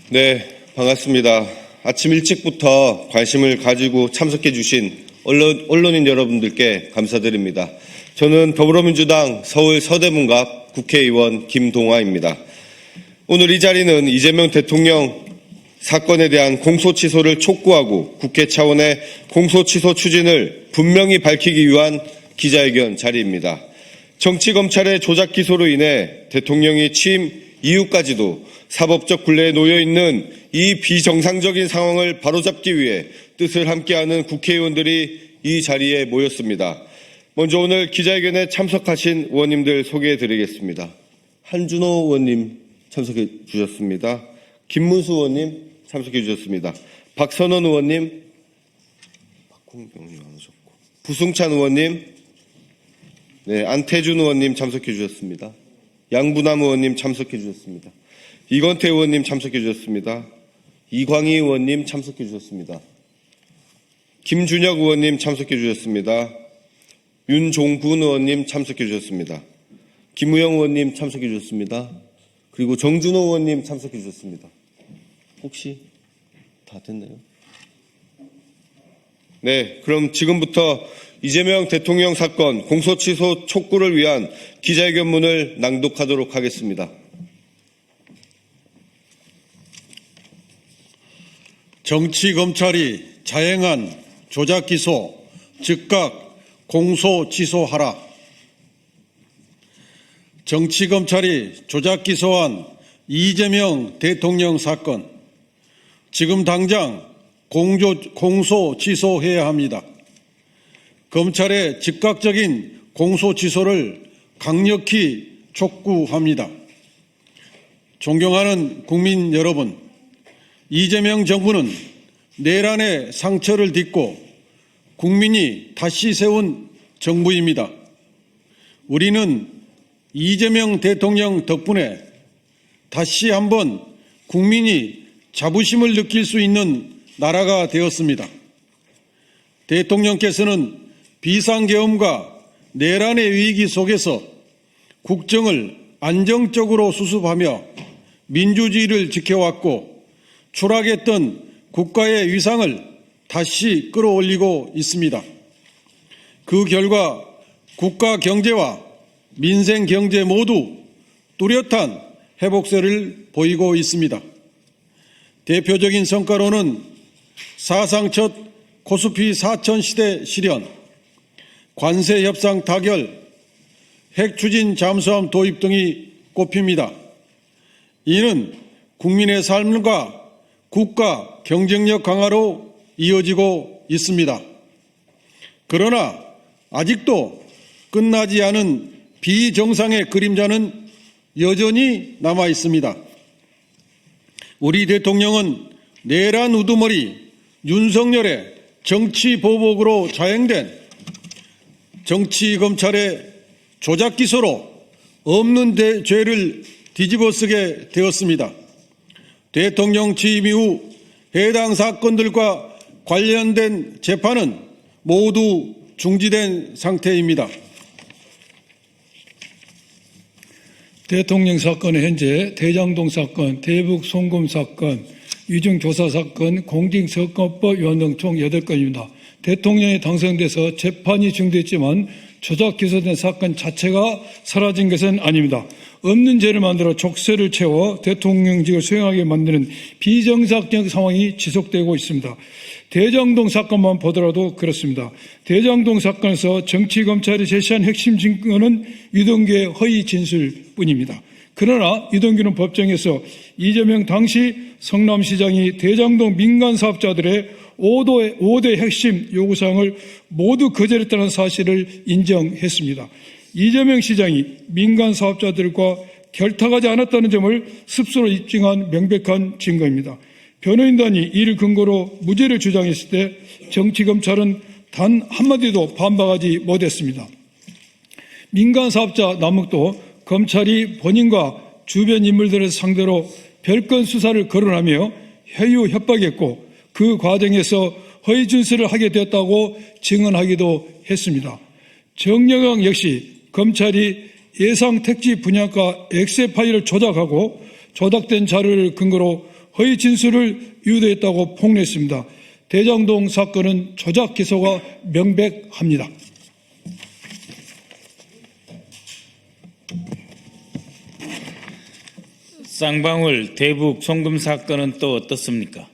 네, 반갑습니다. 아침 일찍부터 관심을 가지고 참석해 주신 언론인 여러분들께 감사드립니다. 저는 더불어민주당 서울 서대문갑 국회의원 김동아입니다. 오늘 이 자리는 이재명 대통령 사건에 대한 공소취소를 촉구하고 국회 차원의 공소취소 추진을 분명히 밝히기 위한 기자회견 자리입니다. 정치검찰의 조작 기소로 인해 대통령이 취임 이후까지도 사법적 굴레에 놓여 있는 이 비정상적인 상황을 바로잡기 위해 뜻을 함께하는 국회의원들이 이 자리에 모였습니다. 먼저 오늘 기자회견에 참석하신 의원님들 소개해드리겠습니다. 한준호 의원님 참석해 주셨습니다. 김문수 의원님 참석해 주셨습니다. 박선원 의원님, 박홍병님 안 오셨고, 부승찬 의원님, 안태준 의원님 참석해 주셨습니다. 양부남 의원님 참석해 주셨습니다. 이건태 의원님 참석해 주셨습니다. 이광희 의원님 참석해 주셨습니다. 김준혁 의원님 참석해 주셨습니다. 윤종군 의원님 참석해 주셨습니다. 김우영 의원님 참석해 주셨습니다. 그리고 정준호 의원님 참석해 주셨습니다. 혹시 다 됐나요? 네, 그럼 지금부터 이재명 대통령 사건 공소취소 촉구를 위한 기자회견문을 낭독하도록 하겠습니다. 정치검찰이 자행한 조작기소 즉각 공소취소하라. 정치검찰이 조작기소한 이재명 대통령 사건, 지금 당장 공소취소해야 합니다. 검찰의 즉각적인 공소취소를 강력히 촉구합니다. 존경하는 국민 여러분, 이재명 정부는 내란의 상처를 딛고 국민이 다시 세운 정부입니다. 우리는 이재명 대통령 덕분에 다시 한번 국민이 자부심을 느낄 수 있는 나라가 되었습니다. 대통령께서는 비상계엄과 내란의 위기 속에서 국정을 안정적으로 수습하며 민주주의를 지켜왔고 추락했던 국가의 위상을 다시 끌어올리고 있습니다. 그 결과 국가 경제와 민생 경제 모두 뚜렷한 회복세를 보이고 있습니다. 대표적인 성과로는 사상 첫 코스피 4천 시대 실현, 관세 협상 타결, 핵 추진 잠수함 도입 등이 꼽힙니다. 이는 국민의 삶과 국가 경쟁력 강화로 이어지고 있습니다. 그러나 아직도 끝나지 않은 비정상의 그림자는 여전히 남아 있습니다. 우리 대통령은 내란 우두머리 윤석열의 정치 보복으로 자행된 정치검찰의 조작기소로 없는 죄를 뒤집어쓰게 되었습니다. 대통령 취임 이후 해당 사건들과 관련된 재판은 모두 중지된 상태입니다. 대통령 사건은 현재 대장동 사건, 대북 송금 사건, 위중교사 사건, 공직선거법 위반 등 총 8건입니다. 대통령이 당선돼서 재판이 중됐지만 조작 기소된 사건 자체가 사라진 것은 아닙니다. 없는 죄를 만들어 족쇄를 채워 대통령직을 수행하게 만드는 비정상적 상황이 지속되고 있습니다. 대장동 사건만 보더라도 그렇습니다. 대장동 사건에서 정치검찰이 제시한 핵심 증거는 유동규의 허위 진술뿐입니다. 그러나 유동규는 법정에서 이재명 당시 성남시장이 대장동 민간 사업자들의 5대 핵심 요구사항을 모두 거절했다는 사실을 인정했습니다. 이재명 시장이 민간 사업자들과 결탁하지 않았다는 점을 스스로 입증한 명백한 증거입니다. 변호인단이 이를 근거로 무죄를 주장했을 때 정치검찰은 단 한마디도 반박하지 못했습니다. 민간 사업자 남욱도 검찰이 본인과 주변 인물들을 상대로 별건 수사를 거론하며 회유 협박했고 그 과정에서 허위 진술을 하게 되었다고 증언하기도 했습니다. 정영학 역시 검찰이 예상 택지 분양가 엑셀 파일을 조작하고 조작된 자료를 근거로 허위 진술을 유도했다고 폭로했습니다. 대장동 사건은 조작 기소가 명백합니다. 쌍방울 대북 송금 사건은 또 어떻습니까?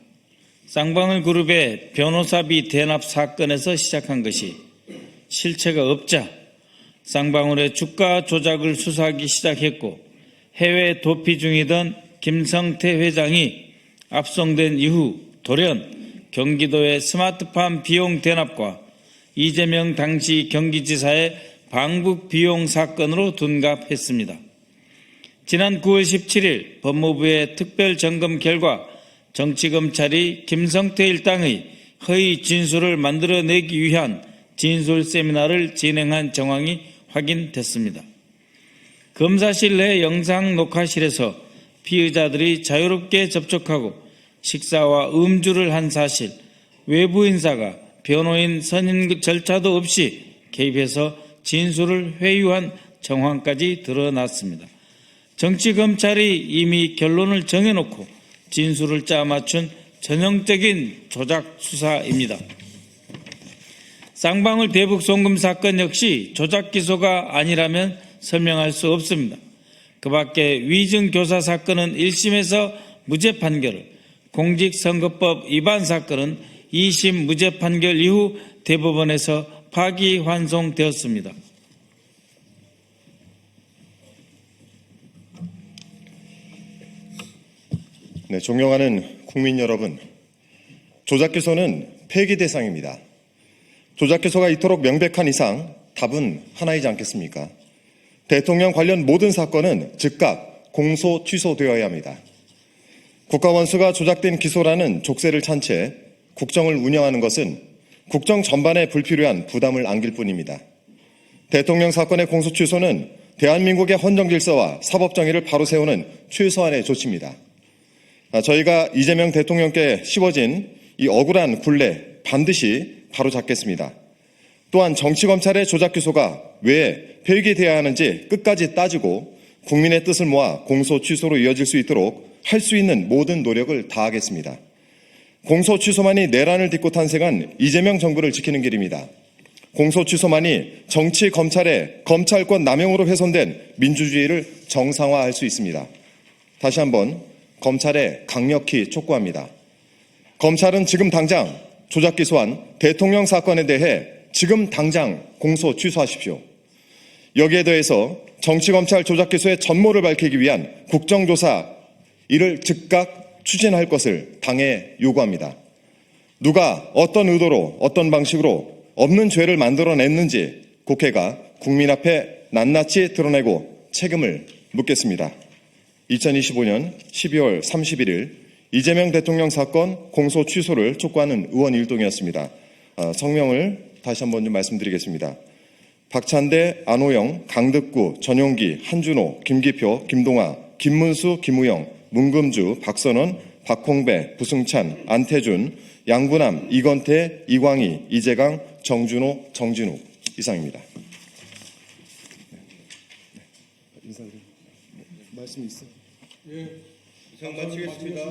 쌍방울 그룹의 변호사비 대납 사건에서 시작한 것이 실체가 없자 쌍방울의 주가 조작을 수사하기 시작했고, 해외 도피 중이던 김성태 회장이 압송된 이후 돌연 경기도의 스마트팜 비용 대납과 이재명 당시 경기지사의 방북 비용 사건으로 둔갑했습니다. 지난 9월 17일 법무부의 특별 점검 결과 정치검찰이 김성태 일당의 허위 진술을 만들어내기 위한 진술 세미나를 진행한 정황이 확인됐습니다. 검사실 내 영상 녹화실에서 피의자들이 자유롭게 접촉하고 식사와 음주를 한 사실, 외부 인사가 변호인 선임 절차도 없이 개입해서 진술을 회유한 정황까지 드러났습니다. 정치검찰이 이미 결론을 정해놓고 진술을 짜맞춘 전형적인 조작 수사입니다. 쌍방울 대북 송금 사건 역시 조작 기소가 아니라면 설명할 수 없습니다. 그 밖에 위증교사 사건은 1심에서 무죄 판결을, 공직선거법 위반 사건은 2심 무죄 판결 이후 대법원에서 파기환송되었습니다. 네, 존경하는 국민 여러분, 조작 기소는 폐기 대상입니다. 조작 기소가 이토록 명백한 이상 답은 하나이지 않겠습니까? 대통령 관련 모든 사건은 즉각 공소 취소되어야 합니다. 국가원수가 조작된 기소라는 족쇄를 찬 채 국정을 운영하는 것은 국정 전반에 불필요한 부담을 안길 뿐입니다. 대통령 사건의 공소 취소는 대한민국의 헌정 질서와 사법 정의를 바로 세우는 최소한의 조치입니다. 저희가 이재명 대통령께 씌워진 이 억울한 굴레 반드시 바로잡겠습니다. 또한 정치검찰의 조작 기소가 왜 폐기돼야 하는지 끝까지 따지고 국민의 뜻을 모아 공소 취소로 이어질 수 있도록 할 수 있는 모든 노력을 다하겠습니다. 공소 취소만이 내란을 딛고 탄생한 이재명 정부를 지키는 길입니다. 공소 취소만이 정치 검찰의 검찰권 남용으로 훼손된 민주주의를 정상화할 수 있습니다. 다시 한번 검찰에 강력히 촉구합니다. 검찰은 지금 당장 조작 기소한 대통령 사건에 대해 지금 당장 공소 취소하십시오. 여기에 더해서 정치검찰 조작 기소의 전모를 밝히기 위한 국정조사, 이를 즉각 추진할 것을 당에 요구합니다. 누가 어떤 의도로 어떤 방식으로 없는 죄를 만들어냈는지 국회가 국민 앞에 낱낱이 드러내고 책임을 묻겠습니다. 2025년 12월 31일 이재명 대통령 사건 공소 취소를 촉구하는 의원 일동이었습니다. 성명을 다시 한번 좀 말씀드리겠습니다. 박찬대, 안호영, 강득구, 전용기, 한준호, 김기표, 김동아, 김문수, 김우영, 문금주, 박선원, 박홍배, 부승찬, 안태준, 양구남, 이건태, 이광희, 이재강, 정준호, 정진욱 이상입니다. 말씀 있어요? 이상 마치겠습니다.